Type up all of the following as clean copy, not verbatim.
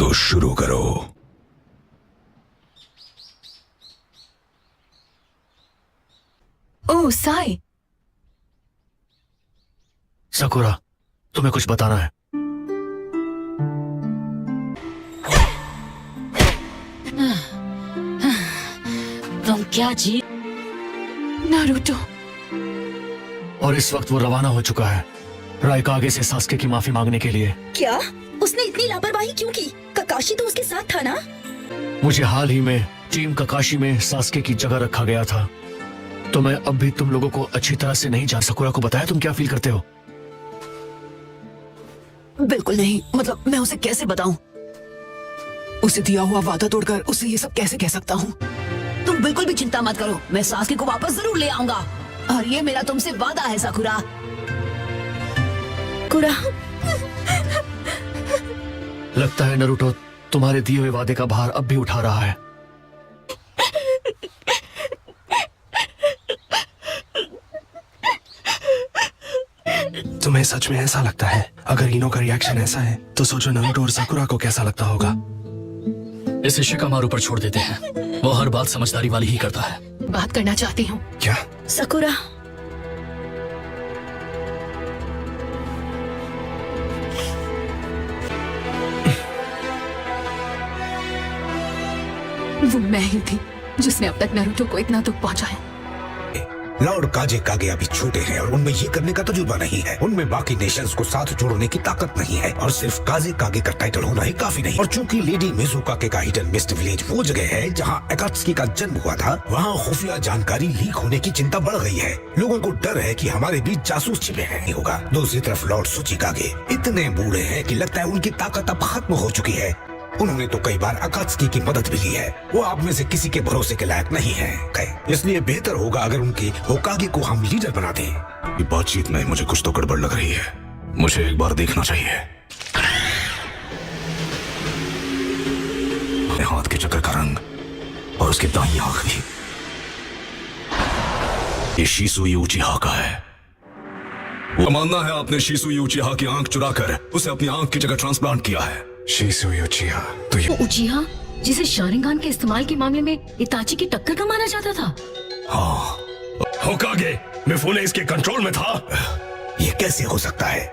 तो शुरू करो। ओह साई, सकुरा, तुम्हें कुछ बताना है। तुम क्या जी? नारुतो। और इस वक्त वो रवाना हो चुका है राइकागे से सास्के की माफी मांगने के लिए। क्या? उसने इतनी लापरवाही क्यों की? ककाशी तो उसके साथ था ना? मुझे हाल ही में टीम ककाशी में सास्के की जगह रखा गया था, तो मैं अब भी तुम लोगों को अच्छी तरह से नहीं जान। सकुरा को बताया तुम क्या फील करते हो? बिल्कुल नहीं, मतलब मैं उसे कैसे बताऊं? उसे दिया हुआ वादा तोड़कर उसे ये सब कैसे कह सकता हूँ? तुम बिल्कुल भी चिंता मत करो, मैं सास्के को वापस जरूर ले आऊंगा और ये मेरा तुमसे वादा है साकुरा। कुरा, लगता है नरूटो तुम्हारे दिए हुए वादे का भार अब भी उठा रहा है। तुम्हें सच में ऐसा लगता है? अगर इनो का रिएक्शन ऐसा है तो सोचो नारुतो और साकुरा को कैसा लगता होगा। इसे शिकामारू पर छोड़ देते हैं, वो हर बात समझदारी वाली ही करता है। बात करना चाहती हूँ। क्या? सकुरा, वो मैं ही थी जिसने अब तक नारुतो को इतना दुख पहुंचाया। लॉर्ड काजे कागे अभी छोटे हैं और उनमें ये करने का तजुर्बा नहीं है। उनमें बाकी नेशंस को साथ जोड़ने की ताकत नहीं है और सिर्फ काजे कागे का टाइटल होना ही काफी नहीं। और चूंकि लेडी मिजुका का हिडन मिस्ट विलेज वो जगह है जहां अकात्सुकी का जन्म हुआ था, वहां खुफिया जानकारी लीक होने की चिंता बढ़ गई है। लोगों को डर है कि हमारे बीच जासूस छिपे हैं। होगा दूसरी तरफ लॉर्ड सुचिकागे इतने बूढ़े हैं कि लगता है उनकी ताकत अब खत्म हो चुकी है। उन्होंने तो कई बार अकात्सुकी की मदद भी ली है। वो आप में से किसी के भरोसे के लायक नहीं है, इसलिए बेहतर होगा अगर उनके होकागे को हम लीडर बना दें। ये बातचीत में मुझे कुछ तो गड़बड़ लग रही है। मुझे एक बार देखना चाहिए। हाथ के चक्कर का रंग और उसके दाईं आंख भी। ये शिसुई उचिहा का है। वो मानना है आपने शिसुई उचिहा की आंख चुराकर उसे अपनी आंख की जगह ट्रांसप्लांट किया है। शिसुई उचिहा तो ये उचिहा जिसे शारिंगान के इस्तेमाल के मामले में इताची की टक्कर का माना जाता था। हाँ, होकागे मिफुने इसके कंट्रोल में था। ये कैसे हो सकता है?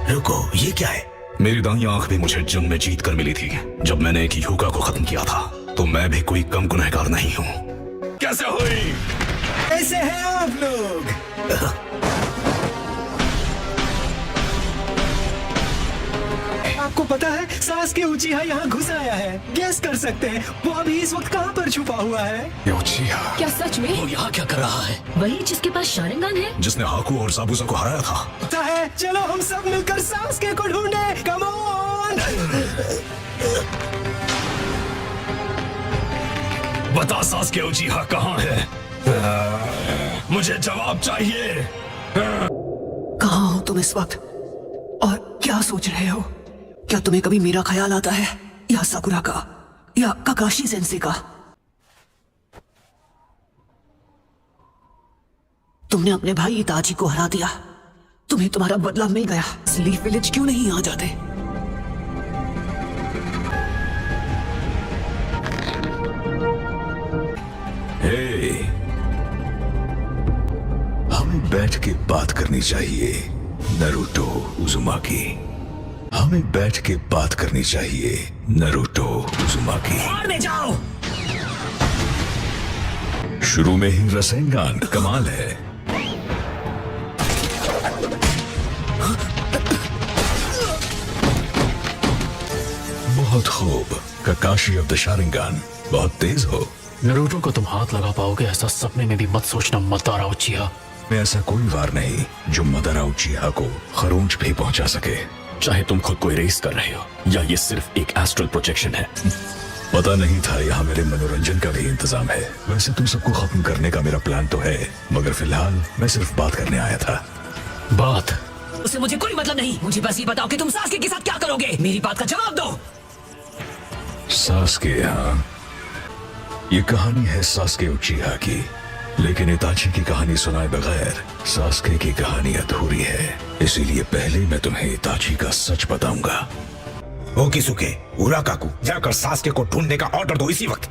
रुको, ये क्या है? मेरी दाईं आंख भी मुझे जंग में जीत कर मिली थी जब मैंने एक यूका को खत्म किया था, तो मैं भी कोई कम गुनहगार नहीं हूँ। कैसे हुई? कैसे हैं आप लोग? आपको पता है सास्के उचिहा यहाँ घुस आया है। गेस कर सकते हैं वो अभी इस वक्त कहाँ पर छुपा हुआ है? ये उचिहा क्या सच में? वो यहाँ क्या कर रहा है? वही जिसके पास शारिंगान है। जिसने हाकू और साबुसा को हराया था। पता है, चलो हम सब मिलकर सास्के को ढूंढे। Come on. बता सास्के उचिहा कहाँ है? मुझे जवाब चाहिए। कहाँ हो तुम इस वक्त और क्या सोच रहे हो? क्या तुम्हें कभी मेरा ख्याल आता है या साकुरा का या ककाशी सेंसे का? तुमने अपने भाई इताची को हरा दिया, तुम्हें तुम्हारा बदला मिल गया। लीफ विलेज क्यों नहीं आ जाते? हे, हमें बैठ के बात करनी चाहिए नारुतो उजुमाकी। हमें बैठ के बात करनी चाहिए नारुतो उजुमाकी। मारने जाओ। शुरू में ही रसेंगान कमाल है। बहुत खूब ककाशी ऑफ द शारिंगान, बहुत तेज हो। नरूटो को तुम हाथ लगा पाओगे ऐसा सपने में भी मत सोचना मदारा उचिहा। में ऐसा कोई वार नहीं जो मदारा उचिहा को खरोंच भी पहुंचा सके। चाहे तुम खुद को इरेज कर रहे हो या ये सिर्फ एक एस्ट्रल प्रोजेक्शन है। पता नहीं था यहाँ मेरे मनोरंजन का भी इंतजाम है। वैसे तुम सबको खत्म करने का मेरा प्लान तो है, मगर फिलहाल मैं सिर्फ बात करने आया था। बात? उससे मुझे कोई मतलब नहीं। मुझे बस ये बताओ कि तुम सास्के के साथ क्या करोगे। मेरी बात का जवाब दो। सास्के? हाँ, ये कहानी है सास्के उचिहा की, लेकिन इताची की कहानी सुनाए बगैर सास्के की कहानी अधूरी है। इसीलिए पहले मैं तुम्हें इताची का सच बताऊंगा। ओकिसुके, उराकाकू, जाकर सास्के को ढूंढने का ऑर्डर दो इसी वक्त।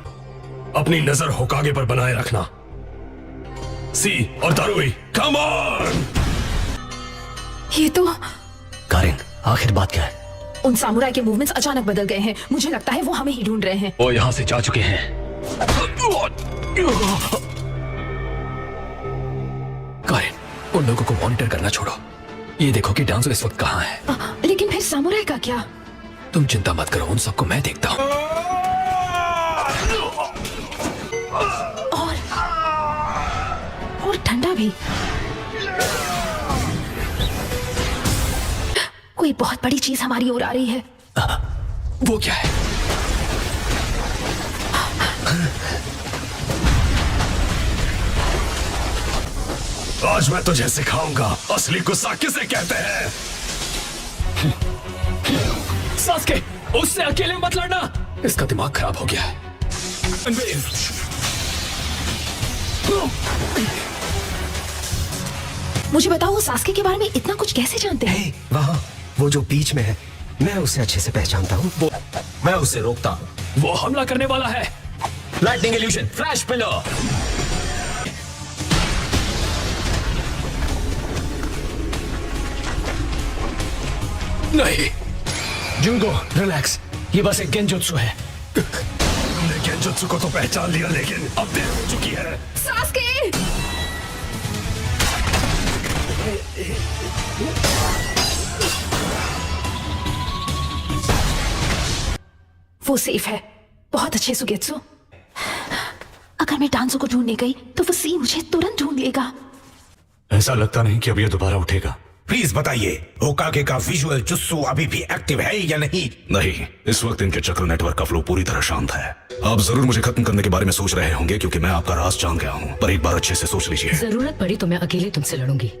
अपनी नजर होकागे पर बनाए रखना। सी और दारुई, कम ऑन। ये तो कारिन, आखिर बात क्या है? उन सामुराई के मूवमेंट्स अचानक बदल गए हैं। मुझे लगता है वो हमें ही ढूंढ रहे हैं। वो यहाँ से जा चुके हैं। कारिन, उन लोगों को मॉनिटर करना छोड़ो। ये देखो कि डांसो इस वक्त कहाँ है। लेकिन फिर सामुराई का क्या? तुम चिंता मत करो, उन सबको मैं देखता हूँ। और ठंडा भी। कोई बहुत बड़ी चीज हमारी ओर आ रही है। वो क्या है? आज मैं तुझे सिखाऊंगा असली गुस्सा किसे कहते हैं। सास्के, उससे अकेले मत लड़ना। इसका दिमाग खराब हो गया है। मुझे बताओ, वो सास्के के बारे में इतना कुछ कैसे जानते हैं? वहाँ वो जो बीच में है, मैं उसे अच्छे से पहचानता हूँ। मैं उसे रोकता हूँ। वो हमला करने वाला है। Lightning illusion, flash pillar. नहीं, जुंगो, रिलैक्स। ये बस एक गेंजुत्सु है। तुमने गेंजुत्सु को तो पहचान लिया, लेकिन अब देर हो चुकी है। सास्के! वो सेफ है। बहुत अच्छे सुगेत्सु। अगर मैं डांसो को ढूंढने गई तो वो सी मुझे तुरंत ढूंढ लेगा। ऐसा लगता नहीं कि अब ये दोबारा उठेगा। प्लीज बताइए, होकागे का विजुअल जुत्सु अभी भी एक्टिव है या नहीं? नहीं, इस वक्त इनके चक्र नेटवर्क का फ्लो पूरी तरह शांत है। आप जरूर मुझे खत्म करने के बारे में सोच रहे होंगे, क्योंकि मैं आपका राज जान गया हूँ। पर एक बार अच्छे से सोच लीजिए। जरूरत पड़ी तो मैं अकेले तुमसे लड़ूंगी।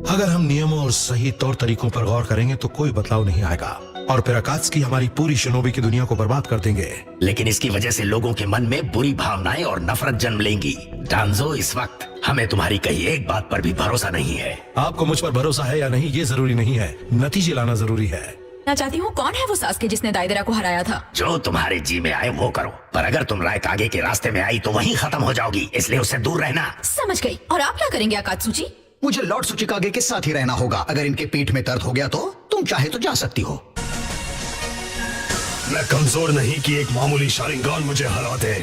अगर हम नियमों और सही तौर तरीकों पर गौर करेंगे तो कोई बदलाव नहीं आएगा और फिर अकात्सुकी हमारी पूरी शिनोबी की दुनिया को बर्बाद कर देंगे। लेकिन इसकी वजह से लोगों के मन में बुरी भावनाएं और नफरत जन्म लेंगी। डांजो, इस वक्त हमें तुम्हारी कही एक बात पर भी भरोसा नहीं है। आपको मुझ पर भरोसा है या नहीं ये जरूरी नहीं है, नतीजे लाना जरूरी है। मैं चाहती हूँ, कौन है वो सास्के जिसने दाइदेरा को हराया था? जो तुम्हारे जी में आए वो करो, पर अगर तुम रायकागे के रास्ते में आई तो वहीं खत्म हो जाओगी, इसलिए उससे दूर रहना। समझ गई। और आप क्या करेंगे अकात्सुची? मुझे लॉर्ड सुचिकागे के साथ ही रहना होगा। अगर इनके पीठ में दर्द हो गया तो तुम चाहे तो जा सकती हो। मैं कमजोर नहीं कि एक मामूली शारिंगान मुझे हरा दे।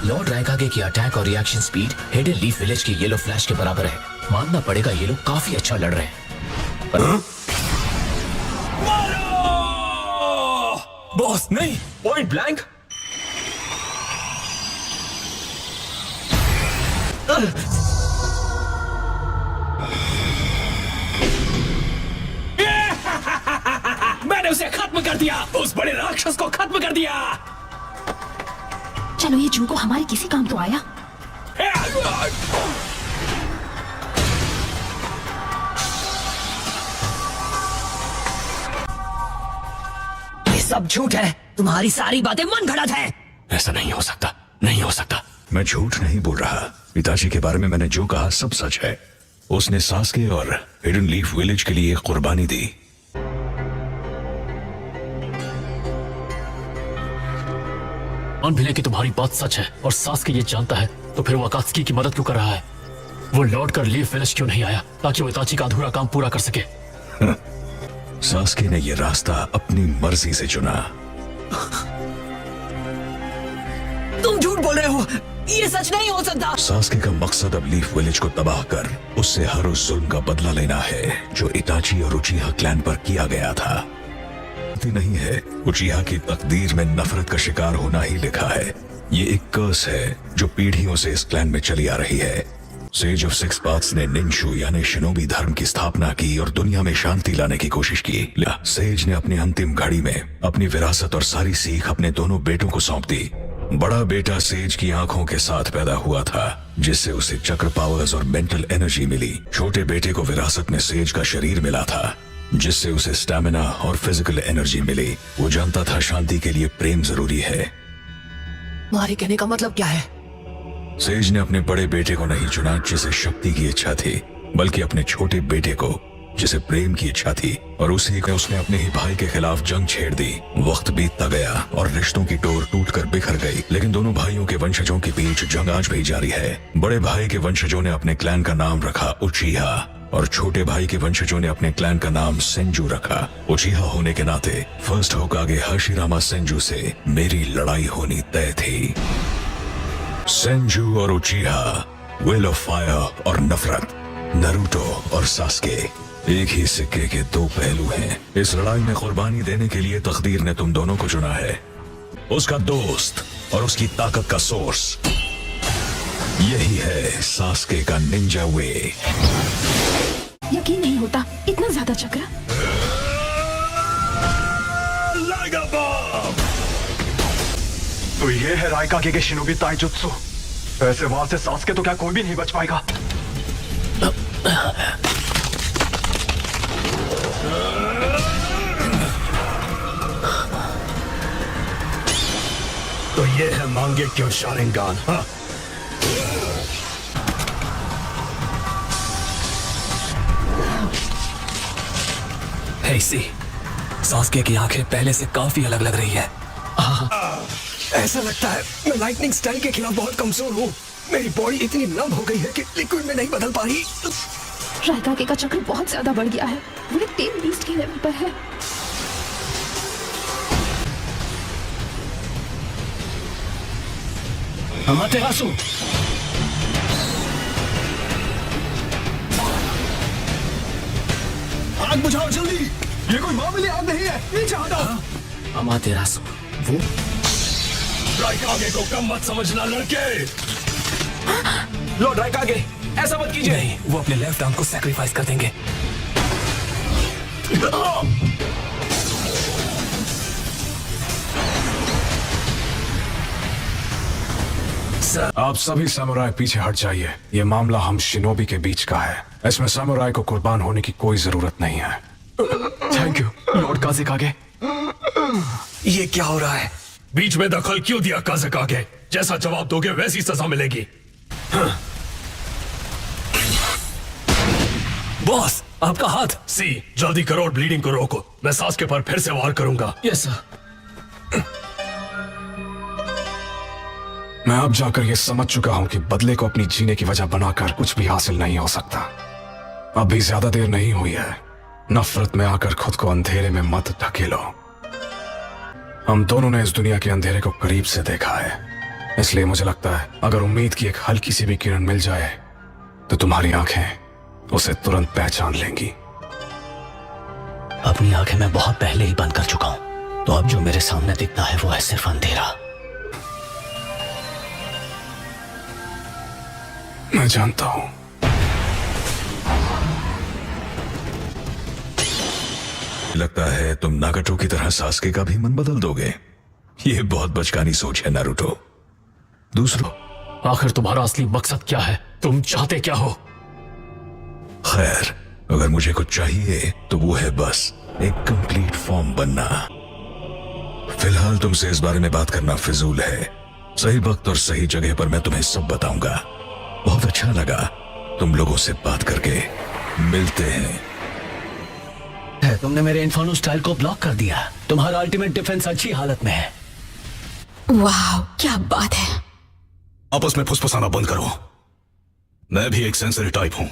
लॉर्ड रायकागे की अटैक और reaction speed hidden leaf village के येलो फ्लैश के बराबर है। मानना पड़ेगा ये लोग काफी अच्छा लड़ रहे हैं। बॉस, नहीं, पॉइंट ब्लैंक। मैंने उसे खत्म कर दिया, उस बड़े राक्षस को खत्म कर दिया। चलो, ये जुंगो हमारे किसी काम तो आया। ये सब झूठ है। तुम्हारी सारी बातें मन घड़त हैं। ऐसा नहीं हो सकता, नहीं हो सकता। मैं झूठ नहीं बोल रहा। इताची के बारे में मैंने जो कहा सब सच है। उसने सास्के और हिडन लीफ विलेज के लिए कुर्बानी दी। मान भी ले कि तुम्हारी बात सच है और सास्के ये जानता है, तो फिर वो अकात्सुकी की मदद क्यों कर रहा है? वो लौट कर लीफ विलेज क्यों नहीं आया ताकि वो इताची का अधूरा काम पूरा कर सके? सास्के ने ये रास्ता अपनी मर्जी से चुना। तुम झूठ बोल रहे हो, ये सच नहीं हो सकता। सास्के का मकसद अब लीफ विलेज को तबाह कर उससे हर उस जुल्म का बदला लेना है जो इताची और उचिहा क्लैन पर किया गया था। नहीं है, उचिहा की तकदीर में नफरत का शिकार होना ही लिखा है। ये एक कर्स है जो पीढ़ियों से इस क्लैन में चली आ रही है। सेज ऑफ सिक्स पाथ्स ने निंशु यानी शिनोबी धर्म की स्थापना की और दुनिया में शांति लाने की कोशिश की। सेज ने अपनी अंतिम घड़ी में अपनी विरासत और सारी सीख अपने दोनों बेटों को सौंप दी। बड़ा बेटा सेज की आंखों के साथ पैदा हुआ था, जिससे उसे चक्र पावर्स और मेंटल एनर्जी मिली। छोटे बेटे को विरासत में सेज का शरीर मिला था, जिससे उसे स्टैमिना और फिजिकल एनर्जी मिली। वो जानता था शांति के लिए प्रेम जरूरी है। तुम्हारे कहने का मतलब क्या है? सेज ने अपने बड़े बेटे को नहीं चुना जिसे शक्ति की इच्छा थी, बल्कि अपने छोटे बेटे को जिसे प्रेम की इच्छा थी, और उसी में उसने अपने ही भाई के खिलाफ जंग छेड़ दी। वक्त बीतता गया और रिश्तों की डोर टूटकर बिखर गई, लेकिन दोनों भाइयों के वंशजों के बीच जंग आज भी जारी है। बड़े भाई के वंशजों ने अपने क्लैन का नाम रखा उचिहा और छोटे भाई के वंशजों ने अपने क्लैन का नाम सेंजू रखा। उचिहा होने के नाते फर्स्ट होकागे हाशिरामा सेंजू से मेरी लड़ाई होनी तय थी। सेंजू और उचिहा, विल ऑफ फायर और नफरत, नारुतो और सास्के एक ही सिक्के के दो पहलू हैं। इस लड़ाई में कुर्बानी देने के लिए तकदीर ने तुम दोनों को चुना है, उसका दोस्त और उसकी ताकत का सोर्स। यही है सास्के का निंजा वे। यकीन नहीं होता, इतना ज्यादा चक्र। तो ये है राइकागे के शिनोबी ताइजुत्सु। ऐसे वहां से सास्के तो क्या कोई भी नहीं बच पाएगा। तो ये है मांगेक्यो शारिंगान। हाँ? सी, सास्के की आंखें पहले से काफी अलग लग रही है। ऐसा लगता है मैं लाइटनिंग स्टाइल के खिलाफ बहुत कमजोर हूँ। मेरी बॉडी इतनी नम हो गई है कि लिक्विड में नहीं बदल पा रही। राइकागे का चक्र बहुत ज्यादा बढ़ गया है, वो एक टेन बीस्ट के लेवल पर है। अमातेरासु, आग बुझाओ जल्दी, ये कोई मामूली आग नहीं है, नीचे हटाओ। अमातेरासु, वो राइकागे को कम मत समझना लड़के। लॉर्ड राइकागे, ऐसा मत कीजिए। नहीं, वो अपने लेफ्ट आर्म को सैक्रिफाइस कर देंगे। आप सभी सामुराई पीछे हट जाइए। ये मामला हम शिनोबी के बीच का है। इसमें सामुराई को कुर्बान होने की कोई जरूरत नहीं है। Thank you lord Kazekage. ये क्या हो रहा है? बीच में दखल क्यों दिया काज़ेकागे? जैसा जवाब दोगे वैसी सजा मिलेगी। बॉस, आपका हाथ। सी, जल्दी करो और ब्लीडिंग को रोको। मैं सास्के पर फिर से वार करूंगा। Yes sir. मैं अब जाकर यह समझ चुका हूं कि बदले को अपनी जीने की वजह बनाकर कुछ भी हासिल नहीं हो सकता। अब भी ज्यादा देर नहीं हुई है। नफरत में आकर खुद को अंधेरे में मत ढकेलो। हम दोनों ने इस दुनिया के अंधेरे को करीब से देखा है, इसलिए मुझे लगता है अगर उम्मीद की एक हल्की सी भी किरण मिल जाए तो तुम्हारी आंखें उसे तुरंत पहचान लेंगी। अपनी आंखें मैं बहुत पहले ही बंद कर चुका हूं, तो अब जो मेरे सामने दिखता है वो है सिर्फ अंधेरा। मैं जानता हूं। लगता है तुम नागाटो की तरह सास्के का भी मन बदल दोगे। ये बहुत बचकानी सोच है नारुतो। दूसरों, आखिर तुम्हारा असली मकसद क्या है? तुम चाहते क्या हो? खैर, अगर मुझे कुछ चाहिए तो वो है बस एक कंप्लीट फॉर्म बनना। फिलहाल तुमसे इस बारे में बात करना फिजूल है। सही वक्त और सही जगह पर मैं तुम्हें सब बताऊंगा। बहुत अच्छा लगा तुम लोगों से बात करके। मिलते हैं। तुमने मेरे इन्फर्नो स्टाइल को ब्लॉक कर दिया। तुम्हारा अल्टीमेट डिफेंस अच्छी हालत में है। वाह, क्या बात है। आपस में फुसफुसाना बंद करो। मैं भी एक सेंसिटिव टाइप हूं।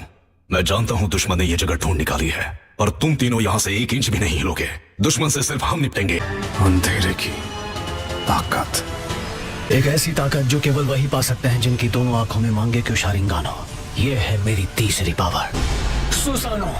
मैं जानता हूं दुश्मन ने ये जगह ढूंढ निकाली है, और तुम तीनों यहां से 1 इंच भी नहीं हिलोगे। दुश्मन से सिर्फ हम निपटेंगे। अंधेरे की ताकत, एक ऐसी ताकत जो केवल वही पा सकते हैं जिनकी दोनों आंखों में मांगे क्यों शारिंगान हो। ये है मेरी तीसरी पावर, सुसानो।